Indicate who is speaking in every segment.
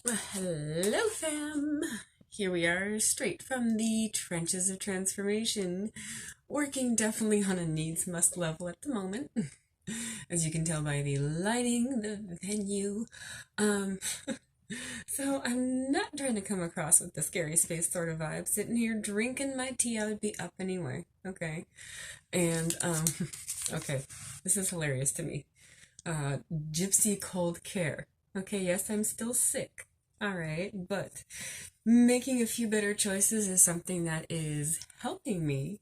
Speaker 1: Hello, fam. Here we are, straight from the trenches of transformation, working definitely on a needs must level at the moment, as you can tell by the lighting, the venue. Um, so I'm not trying to come across with the scary space sort of vibe. Sitting here drinking my tea, I would be up anyway. Okay, and okay, this is hilarious to me. uh, Gypsy cold care. Okay, yes, I'm still sick. All right, but making a few better choices is something that is helping me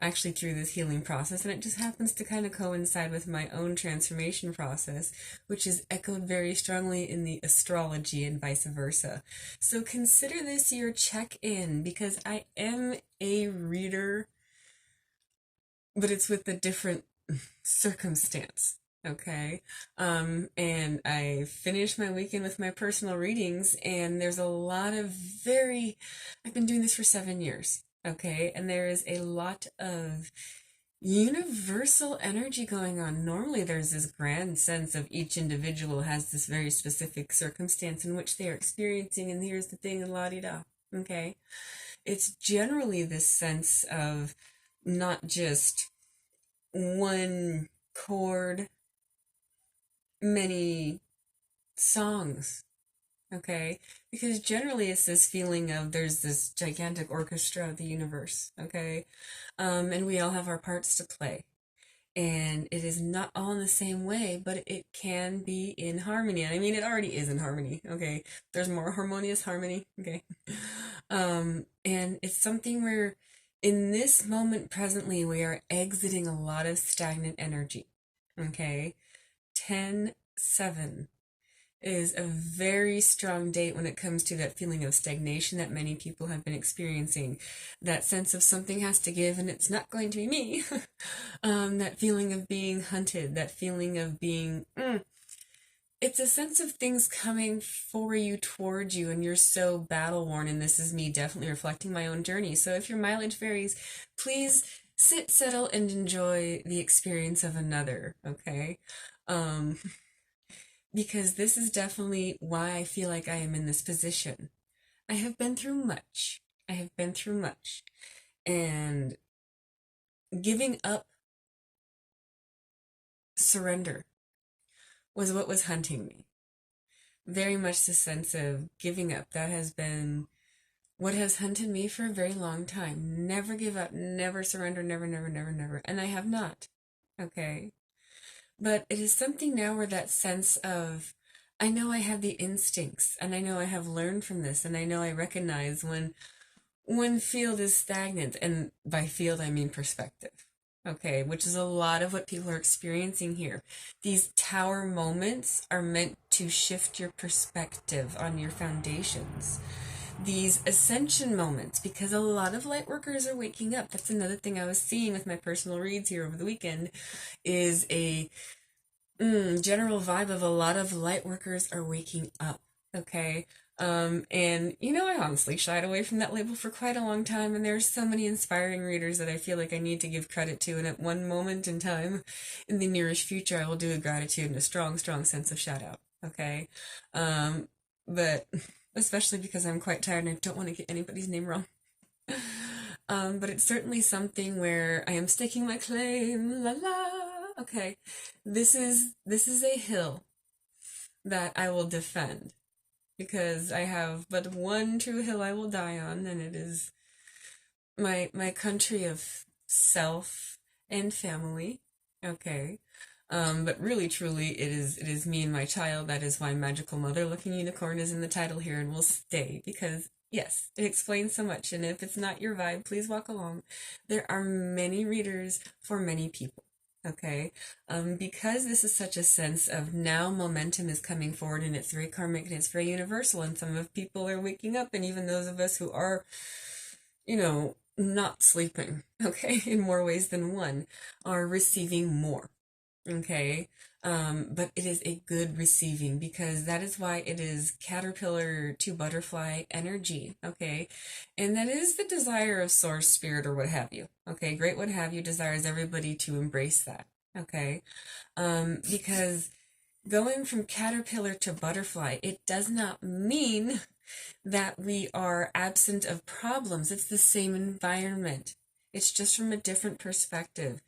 Speaker 1: actually through this healing process, and it just happens to kind of coincide with my own transformation process, which is echoed very strongly in the astrology and vice versa. So consider this your check in because I am a reader, but it's with a different circumstance. Okay. And I finished my weekend with my personal readings, and there's a lot of I've been doing this for 7 years. Okay. And there is a lot of universal energy going on. Normally, there's this grand sense of each individual has this very specific circumstance in which they are experiencing, and here's the thing, and la di da. Okay. It's generally this sense of not just one chord, many songs, okay? Because generally it's this feeling of there's this gigantic orchestra of the universe, okay? And we all have our parts to play. And it is not all in the same way, but it can be in harmony. And I mean, it already is in harmony, okay? There's more harmonious harmony, okay? And it's something where in this moment presently, we are exiting a lot of stagnant energy, okay? 10-7 is a very strong date when it comes to that feeling of stagnation that many people have been experiencing. That sense of something has to give and it's not going to be me. That feeling of being hunted, that feeling of being, it's a sense of things coming for you, towards you, and you're so battle worn. And this is me definitely reflecting my own journey. So if your mileage varies, please sit, settle, and enjoy the experience of another, okay? Um, because this is definitely why I feel like I am in this position. I have been through much. I have been through much. And giving up surrender was what was hunting me. Very much the sense of giving up. That has been what has hunted me for a very long time. Never give up, never surrender, never, never, never, never. And I have not. Okay. But it is something now where that sense of, I know I have the instincts, and I know I have learned from this, and I know I recognize when one field is stagnant, and by field I mean perspective. Okay, which is a lot of what people are experiencing here. These tower moments are meant to shift your perspective on your foundations. These ascension moments, because a lot of light workers are waking up. That's another thing I was seeing with my personal reads here over the weekend, is a general vibe of a lot of light workers are waking up. Okay. And I honestly shied away from that label for quite a long time, and there's so many inspiring readers that I feel like I need to give credit to, and at one moment in time, in the nearest future, I will do a gratitude and a strong, strong sense of shout out. Okay. But especially because I'm quite tired and I don't want to get anybody's name wrong. But it's certainly something where I am staking my claim. La la. Okay. This is a hill that I will defend because I have but one true hill I will die on, and it is my country of self and family. Okay. But really, truly, it is me and my child. That is why Magical Mother Looking Unicorn is in the title here and will stay because yes, it explains so much. And if it's not your vibe, please walk along. There are many readers for many people. Okay, because this is such a sense of now momentum is coming forward and it's very karmic and it's very universal, and some of people are waking up, and even those of us who are, not sleeping, okay, in more ways than one, are receiving more. Okay. But it is a good receiving because that is why it is caterpillar to butterfly energy. Okay. And that is the desire of source spirit or what have you. Okay. Great what have you desires everybody to embrace that. Okay. Because Going from caterpillar to butterfly, it does not mean that we are absent of problems. It's the same environment. It's just from a different perspective.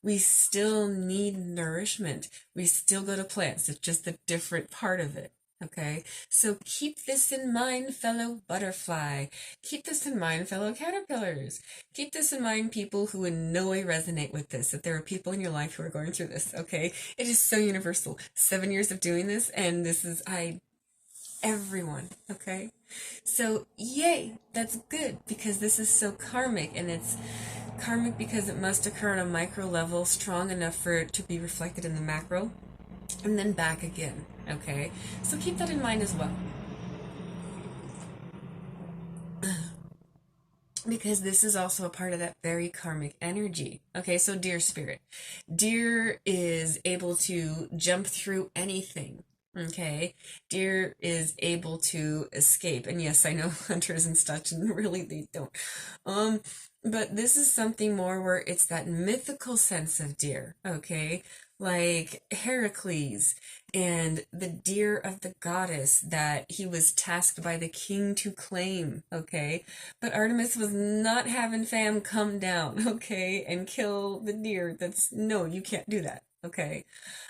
Speaker 1: We still need nourishment. We still go to plants. It's just a different part of it. Okay, so keep this in mind, fellow butterfly. Keep this in mind, fellow caterpillars. Keep this in mind, people who in no way resonate with this, that there are people in your life who are going through this, okay? It is so universal. 7 years of doing this, and this is, everyone, okay? So, yay, that's good, because this is so karmic, and it's karmic because it must occur on a micro level strong enough for it to be reflected in the macro, and then back again, okay? So keep that in mind as well. Because this is also a part of that very karmic energy. Okay, so deer spirit. Deer is able to jump through anything. Okay, deer is able to escape. And yes, I know hunters and such, and really they don't. Um, but this is something more where it's that mythical sense of deer, okay? Like Heracles and the deer of the goddess that he was tasked by the king to claim, okay? But Artemis was not having fam come down, okay, and kill the deer. That's no, you can't do that, okay?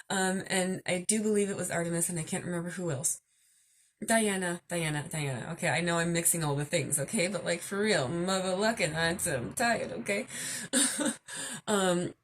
Speaker 1: And I do believe it was Artemis, and I can't remember who else. Diana. Okay, I know I'm mixing all the things, okay, but like for real, mother luckin', I'm tired, okay?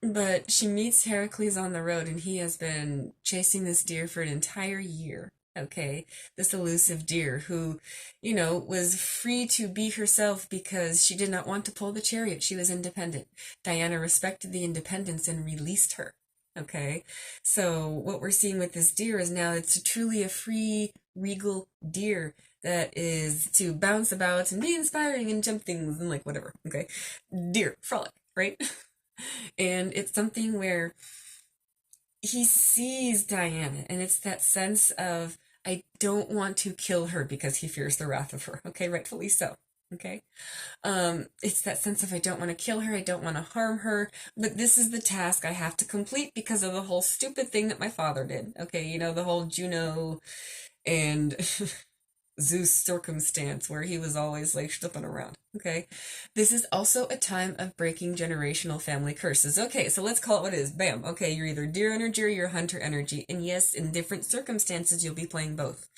Speaker 1: But she meets Heracles on the road, and he has been chasing this deer for an entire year. Okay, this elusive deer who, was free to be herself because she did not want to pull the chariot. She was independent. Diana respected the independence and released her. Okay, so what we're seeing with this deer is now it's truly a free, regal deer that is to bounce about and be inspiring and jump things and like whatever. Okay, deer frolic, right? And it's something where he sees Diana, and it's that sense of, I don't want to kill her because he fears the wrath of her. Okay, rightfully so. Okay. It's that sense of, I don't want to kill her, I don't want to harm her, but this is the task I have to complete because of the whole stupid thing that my father did. Okay, the whole Juno and Zeus circumstance where he was always like schlepping around. Okay, this is also a time of breaking generational family curses. Okay, so let's call it what it is. Bam. Okay, you're either deer energy or you're hunter energy, and yes, in different circumstances you'll be playing both.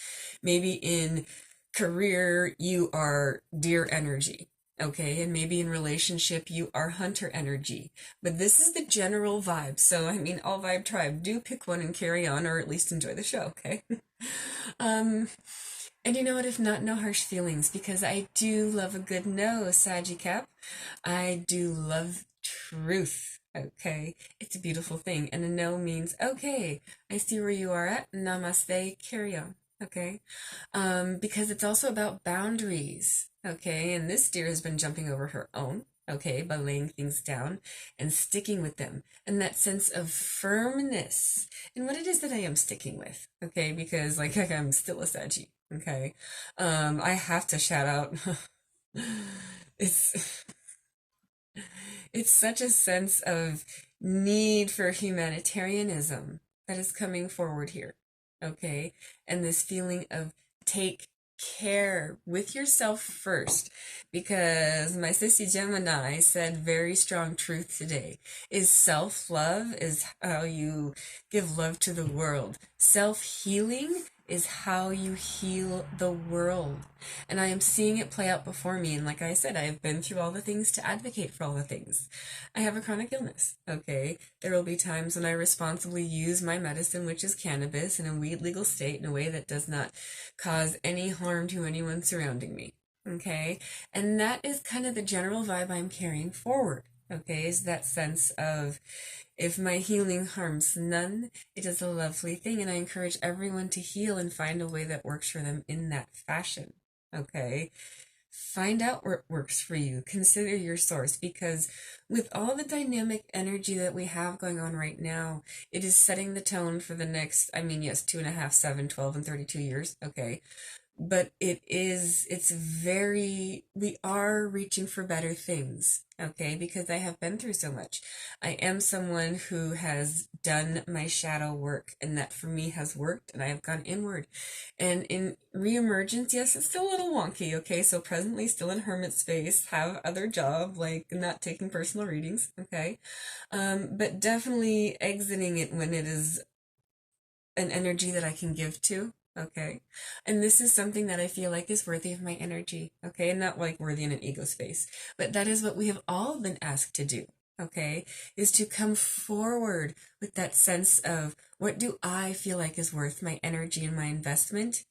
Speaker 1: Maybe in career you are deer energy. Okay, and maybe in relationship you are hunter energy. But this is the general vibe. So, I mean, all vibe tribe, do pick one and carry on, or at least enjoy the show, okay? um, and you know what? If not, no harsh feelings, because I do love a good no, Saggy Cap. I do love truth. Okay, it's a beautiful thing, and a no means okay. I see where you are at. Namaste. Carry on. Okay, because it's also about boundaries. Okay, and this deer has been jumping over her own. Okay, by laying things down and sticking with them, and that sense of firmness in what it is that I am sticking with. Okay, because like I'm still a Saggy. Okay. I have to shout out. it's it's such a sense of need for humanitarianism that is coming forward here. Okay? And this feeling of take care with yourself first, because my sissy Gemini said very strong truth today is self-love is how you give love to the world. Self-healing is how you heal the world. And I am seeing it play out before me. And like I said, I have been through all the things to advocate for all the things. I have a chronic illness, okay? There will be times when I responsibly use my medicine, which is cannabis, in a weed legal state in a way that does not cause any harm to anyone surrounding me, okay? And that is kind of the general vibe I'm carrying forward, okay? Is that sense of, if my healing harms none, it is a lovely thing, and I encourage everyone to heal and find a way that works for them in that fashion. Okay? Find out what works for you. Consider your source, because with all the dynamic energy that we have going on right now, it is setting the tone for the next, I mean, yes, 2.5, 7, 12, and 32 years. Okay. but it's very, we are reaching for better things, okay? Because I have been through so much. I am someone who has done my shadow work, and that for me has worked, and I have gone inward. And in reemergence, yes, it's still a little wonky, okay? So presently still in hermit space, have other job, like not taking personal readings, okay? But definitely exiting it when it is an energy that I can give to. Okay. And this is something that I feel like is worthy of my energy. Okay. And not like worthy in an ego space, but that is what we have all been asked to do. Okay. Is to come forward with that sense of what do I feel like is worth my energy and my investment,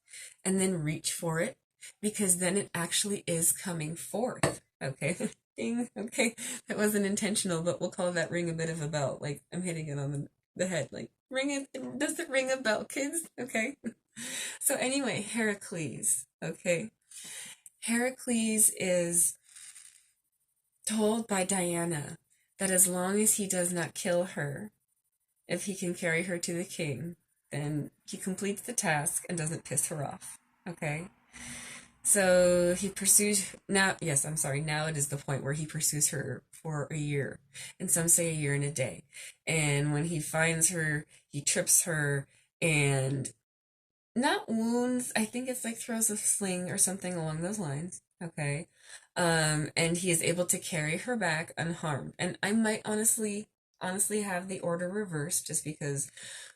Speaker 1: and then reach for it, because then it actually is coming forth. Okay. Ding. Okay. That wasn't intentional, but we'll call that ring a bit of a bell. Like I'm hitting it on the head. Like ring it. Does it ring a bell, kids? Okay. So anyway, Heracles. Okay. Heracles is told by Diana that as long as he does not kill her, if he can carry her to the king, then he completes the task and doesn't piss her off. Okay. So he pursues now. Yes, I'm sorry. Now it is the point where he pursues her for a year, and some say a year and a day. And when he finds her, he trips her and not wounds. I think it's like throws a sling or something along those lines. Okay. And he is able to carry her back unharmed. And I might honestly have the order reversed, just because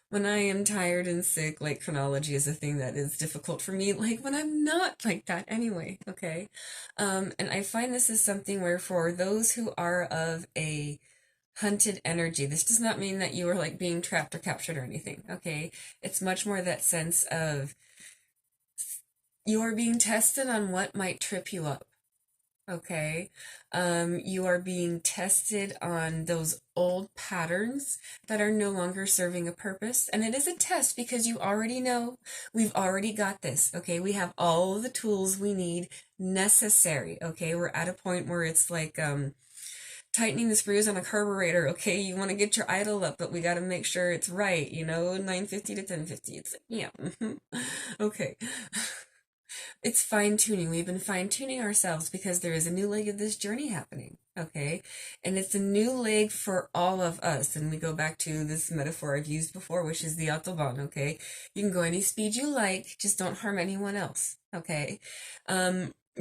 Speaker 1: when I am tired and sick, like chronology is a thing that is difficult for me, like when I'm not like that anyway, okay? And I find this is something where for those who are of a hunted energy, this does not mean that you are like being trapped or captured or anything, okay? It's much more that sense of you are being tested on what might trip you up. Okay. You are being tested on those old patterns that are no longer serving a purpose. And it is a test because you already know we've already got this. Okay. We have all of the tools we need necessary. Okay. We're at a point where it's like, tightening the screws on a carburetor. Okay. You want to get your idle up, but we got to make sure it's right. 950 to 1050. It's, yeah. Okay. It's fine tuning. We've been fine tuning ourselves because there is a new leg of this journey happening. Okay. And it's a new leg for all of us. And we go back to this metaphor I've used before, which is the Autobahn. Okay. You can go any speed you like, just don't harm anyone else. Okay.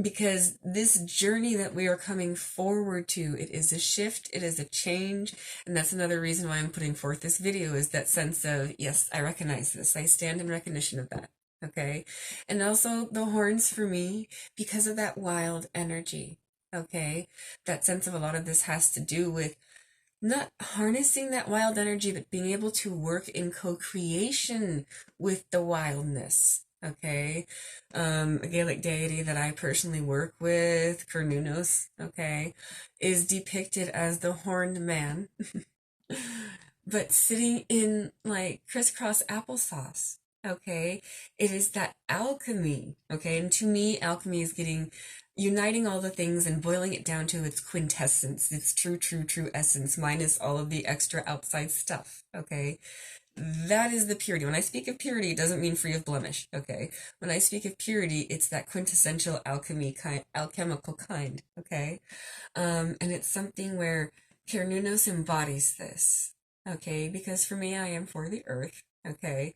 Speaker 1: Because this journey that we are coming forward to, it is a shift, it is a change, and that's another reason why I'm putting forth this video, is that sense of, yes, I recognize this, I stand in recognition of that. Okay. And also the horns for me, because of that wild energy. Okay. That sense of a lot of this has to do with not harnessing that wild energy, but being able to work in co-creation with the wildness. Okay. A Gaelic deity that I personally work with, Cernunnos, okay, is depicted as the horned man, but sitting in like crisscross applesauce. Okay, it is that alchemy. Okay, and to me, alchemy is uniting all the things and boiling it down to its quintessence, its true essence, minus all of the extra outside stuff. Okay, that is the purity. When I speak of purity, it doesn't mean free of blemish. Okay, when I speak of purity, it's that quintessential alchemical kind. Okay, and it's something where Cernunnos embodies this, okay? Because for me, I am for the earth, okay?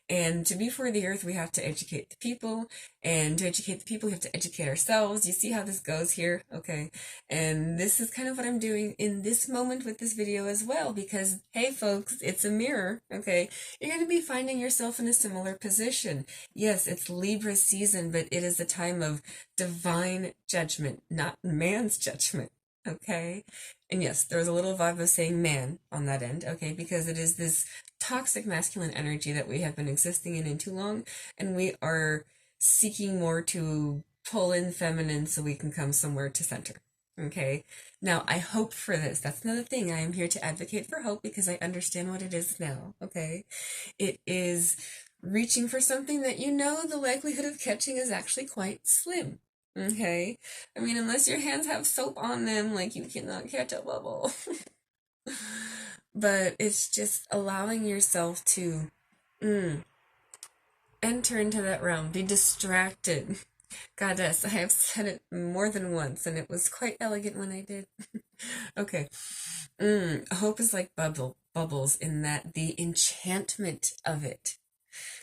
Speaker 1: And to be for the earth, we have to educate the people, and to educate the people, we have to educate ourselves. You see how this goes here, okay? And this is kind of what I'm doing in this moment with this video as well, because, hey folks, it's a mirror, okay? You're going to be finding yourself in a similar position. Yes, it's Libra season, but it is a time of divine judgment, not man's judgment. Okay. And yes, there was a little vibe of saying man on that end. Okay. Because it is this toxic masculine energy that we have been existing in too long. And we are seeking more to pull in feminine so we can come somewhere to center. Okay. Now, I hope for this. That's another thing. I am here to advocate for hope because I understand what it is now. Okay. It is reaching for something that the likelihood of catching is actually quite slim. Okay. I mean, unless your hands have soap on them, like you cannot catch a bubble. But it's just allowing yourself to enter into that realm, be distracted. Goddess, I have said it more than once, and it was quite elegant when I did. Okay. Hope is like bubbles in that the enchantment of it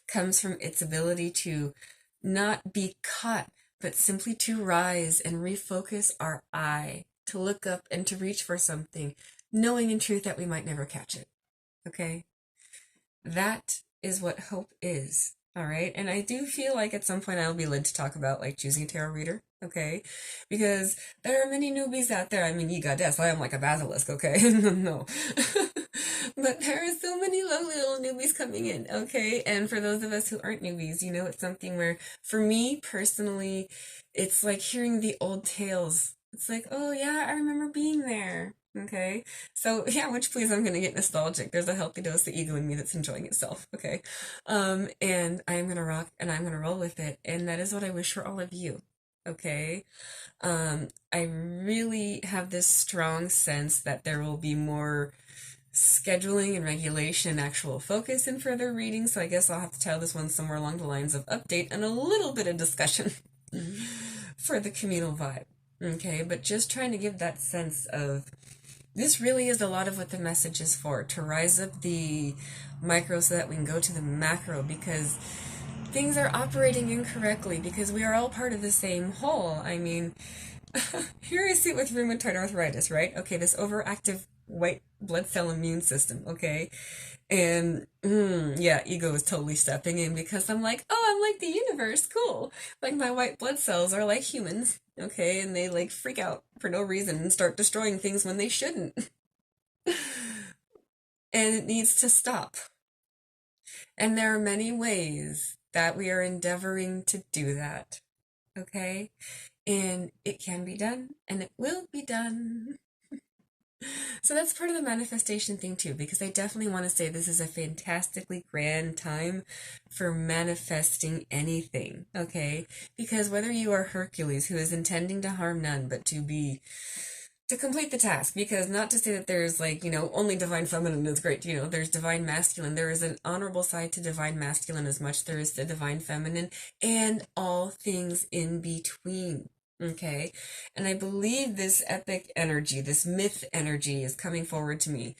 Speaker 1: comes from its ability to not be caught, but simply to rise and refocus our eye, to look up and to reach for something, knowing in truth that we might never catch it. Okay? That is what hope is. All right. And I do feel like at some point I'll be led to talk about like choosing a tarot reader. Okay. Because there are many newbies out there. I mean, you got that. So I am like a basilisk. Okay. No. But there are so many lovely little newbies coming in. Okay. And for those of us who aren't newbies, you know, it's something where for me personally, it's like hearing the old tales. It's like, oh yeah, I remember being there. Okay. So yeah, which please I'm gonna get nostalgic. There's a healthy dose of ego in me that's enjoying itself. Okay. And I'm gonna rock and I'm gonna roll with it. And that is what I wish for all of you. Okay. I really have this strong sense that there will be more scheduling and regulation, actual focus and further reading. So I guess I'll have to tell this one somewhere along the lines of update and a little bit of discussion for the communal vibe. Okay, but just trying to give that sense of this really is a lot of what the message is for, to rise up the micro so that we can go to the macro, because things are operating incorrectly because we are all part of the same whole. I mean, here I see it with rheumatoid arthritis, right? Okay, this overactive white blood cell immune system, okay? And yeah, ego is totally stepping in because I'm like, oh, I'm like the universe, cool. Like my white blood cells are like humans, okay? And they like freak out for no reason and start destroying things when they shouldn't. And it needs to stop. And there are many ways that we are endeavoring to do that, okay? And it can be done, and it will be done. So that's part of the manifestation thing too, because I definitely want to say this is a fantastically grand time for manifesting anything, okay? Because whether you are Hercules, who is intending to harm none, but to complete the task, because not to say that there's like, you know, only divine feminine is great, you know, there's divine masculine. There is an honorable side to divine masculine as much there is to divine feminine, and all things in between. Okay. And I believe this epic energy, this myth energy is coming forward to me.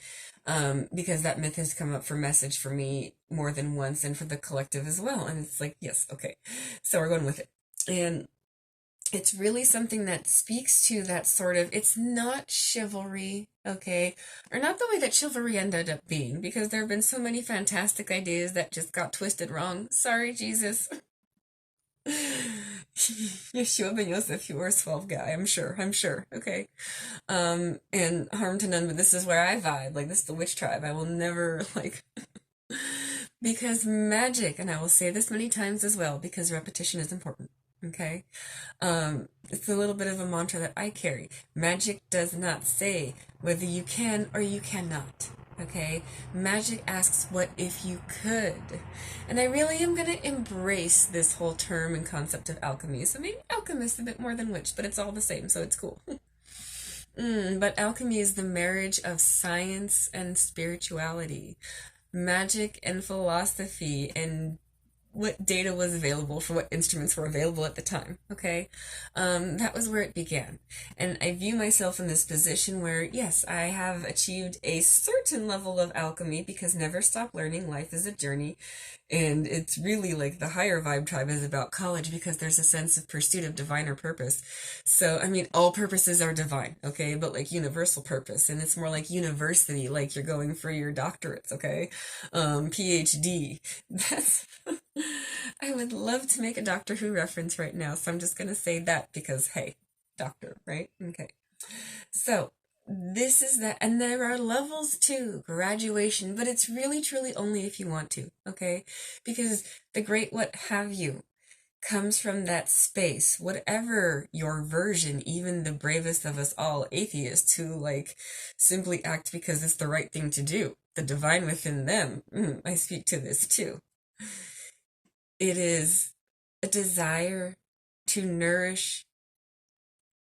Speaker 1: Because that myth has come up for message for me more than once and for the collective as well. And it's like, yes, okay. So we're going with it. And it's really something that speaks to that sort of, it's not chivalry, okay? Or not the way that chivalry ended up being, because there have been so many fantastic ideas that just got twisted wrong. Sorry, Jesus. Yeshua ben Yosef, you were a 12 guy, I'm sure, okay? And harm to none, but this is where I vibe, like, this is the witch tribe, I will never, like, because magic, and I will say this many times as well, because repetition is important, okay? It's a little bit of a mantra that I carry. Magic does not say whether you can or you cannot. Okay? Magic asks, what if you could? And I really am going to embrace this whole term and concept of alchemy. So maybe alchemist a bit more than witch, but it's all the same, so it's cool. But alchemy is the marriage of science and spirituality, magic and philosophy, and what data was available for what instruments were available at the time, okay? That was where it began. And I view myself in this position where, yes, I have achieved a certain level of alchemy, because never stop learning, life is a journey. And it's really like the higher vibe tribe is about college, because there's a sense of pursuit of diviner purpose. So, I mean, all purposes are divine, okay? But like universal purpose. And it's more like university, like you're going for your doctorates, okay? PhD. That's... I would love to make a Doctor Who reference right now, so I'm just going to say that because, hey, doctor, right? Okay. So, this is that, and there are levels too, graduation, but it's really truly only if you want to, okay? Because the great what have you comes from that space, whatever your version, even the bravest of us all atheists who like simply act because it's the right thing to do, the divine within them, I speak to this too. It is a desire to nourish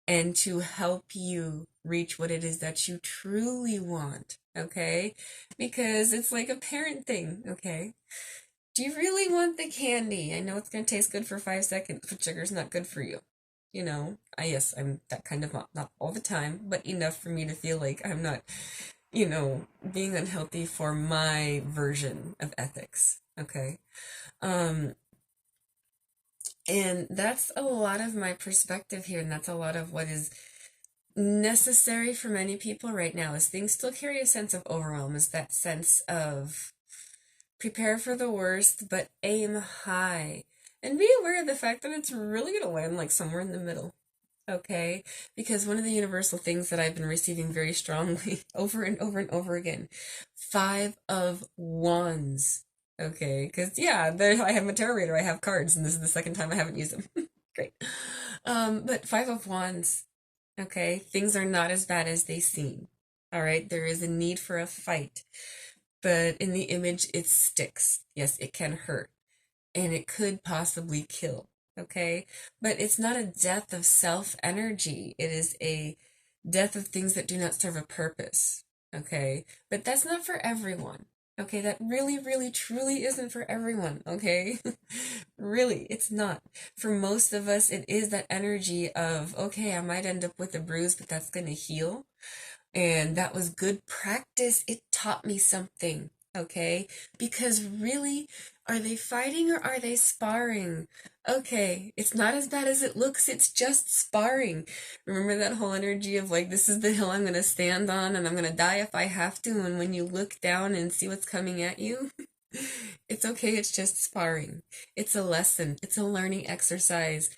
Speaker 1: and to help you reach what it is that you truly want, okay? Because it's like a parent thing, okay? Do you really want the candy? I know it's going to taste good for 5 seconds, but sugar's not good for you. Yes, I'm that kind of mom. Not all the time, but enough for me to feel like I'm not, being unhealthy for my version of ethics. Okay. Um, and that's a lot of my perspective here, and that's a lot of what is necessary for many people right now, is things still carry a sense of overwhelm, is that sense of prepare for the worst, but aim high. And be aware of the fact that it's really going to land like somewhere in the middle. Okay? Because one of the universal things that I've been receiving very strongly over and over and over again, Five of Wands. Okay? Because, yeah, there, I have a tarot reader, I have cards, and this is the second time I haven't used them. Great. But Five of Wands. Okay? Things are not as bad as they seem. All right? There is a need for a fight, but in the image, it sticks. Yes, it can hurt, and it could possibly kill. Okay, but it's not a death of self energy, it is a death of things that do not serve a purpose. Okay, but that's not for everyone. Okay, that really, really, truly isn't for everyone. Okay, really, it's not. For most of us, it is that energy of, okay, I might end up with a bruise, but that's going to heal. And that was good practice. It taught me something, okay? Because really, are they fighting or are they sparring? Okay, it's not as bad as it looks, it's just sparring. Remember that whole energy of like, this is the hill I'm gonna stand on and I'm gonna die if I have to, and when you look down and see what's coming at you, it's okay, it's just sparring. It's a lesson, it's a learning exercise.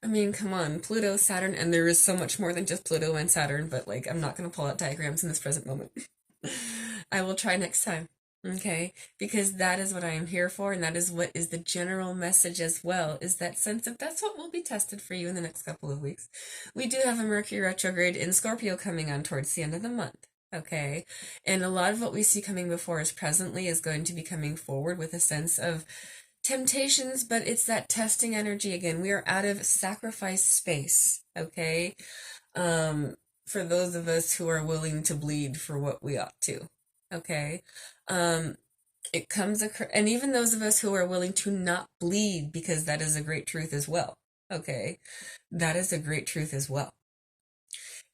Speaker 1: I mean, come on, Pluto, Saturn, and there is so much more than just Pluto and Saturn, but like, I'm not going to pull out diagrams in this present moment. I will try next time, okay? Because that is what I am here for, and that is what is the general message as well, is that sense of that's what will be tested for you in the next couple of weeks. We do have a Mercury retrograde in Scorpio coming on towards the end of the month. Okay, and a lot of what we see coming before us presently is going to be coming forward with a sense of temptations, but it's that testing energy again. We are out of sacrifice space, okay? For those of us who are willing to bleed for what we ought to, okay? Um, it comes across, and even those of us who are willing to not bleed, because that is a great truth as well, okay? That is a great truth as well.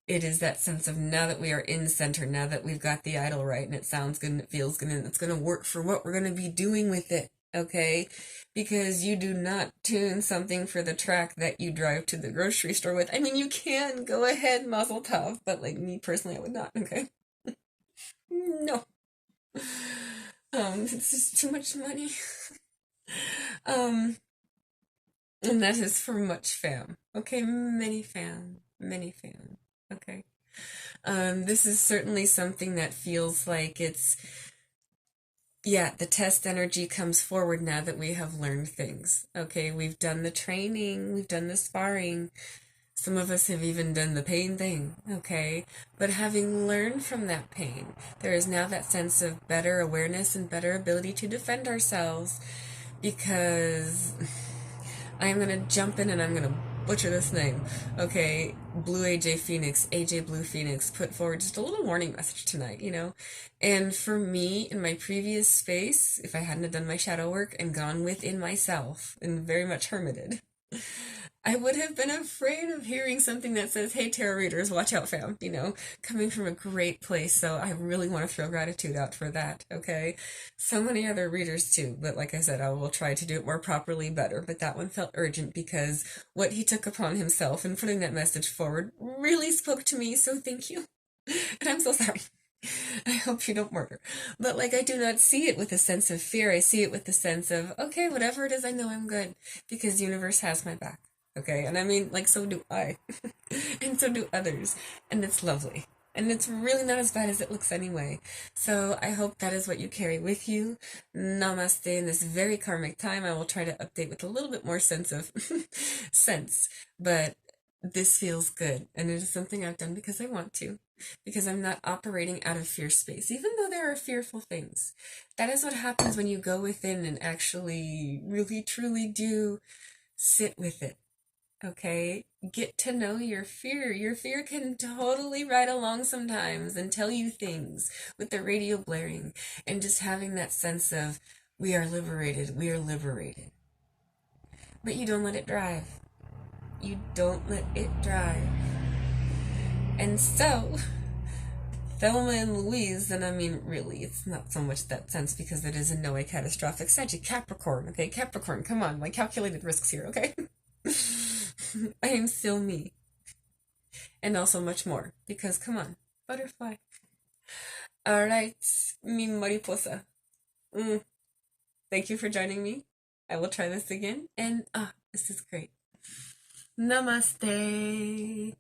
Speaker 1: It is that sense of now that we are in center, now that we've got the idol right, and it sounds good and it feels good and it's going to work for what we're going to be doing with it, okay? Because you do not tune something for the track that you drive to the grocery store with. I mean, you can go ahead, Mazel Tov, but like me personally, I would not, okay? No. It's just too much money. Um, and that is for much fam, okay? Many fam, okay? This is certainly something that feels like it's, yeah, the test energy comes forward now that we have learned things. Okay, we've done the training, we've done the sparring. Some of us have even done the pain thing, okay? But having learned from that pain, there is now that sense of better awareness and better ability to defend ourselves, because I'm gonna jump in and I'm gonna butcher this name. Okay, Blue AJ Phoenix, AJ Blue Phoenix put forward just a little warning message tonight, you know? And for me, in my previous space, if I hadn't have done my shadow work and gone within myself and very much hermited, I would have been afraid of hearing something that says, hey, tarot readers, watch out, fam, coming from a great place. So I really want to throw gratitude out for that, okay? So many other readers too, but like I said, I will try to do it more properly better. But that one felt urgent because what he took upon himself in putting that message forward really spoke to me, so thank you. And I'm so sorry. I hope you don't murder. But like, I do not see it with a sense of fear. I see it with the sense of, okay, whatever it is, I know I'm good because the universe has my back. Okay, and I mean, like, so do I. And so do others. And it's lovely. And it's really not as bad as it looks anyway. So I hope that is what you carry with you. Namaste. In this very karmic time, I will try to update with a little bit more sense of sense. But this feels good. And it is something I've done because I want to. Because I'm not operating out of fear space, even though there are fearful things. That is what happens when you go within and actually really, truly do sit with it. Okay, get to know your fear. Your fear can totally ride along sometimes and tell you things with the radio blaring and just having that sense of, We are liberated. We are liberated. But you don't let it drive. You don't let it drive. And so, Thelma and Louise, and I mean, really, it's not so much that sense because it is in no way catastrophic. Sagittarius, Capricorn, okay? Capricorn, come on, my calculated risks here, okay? I am still me. And also much more because, come on, butterfly. All right, mi mariposa. Mm, thank you for joining me. I will try this again. And, this is great. Namaste.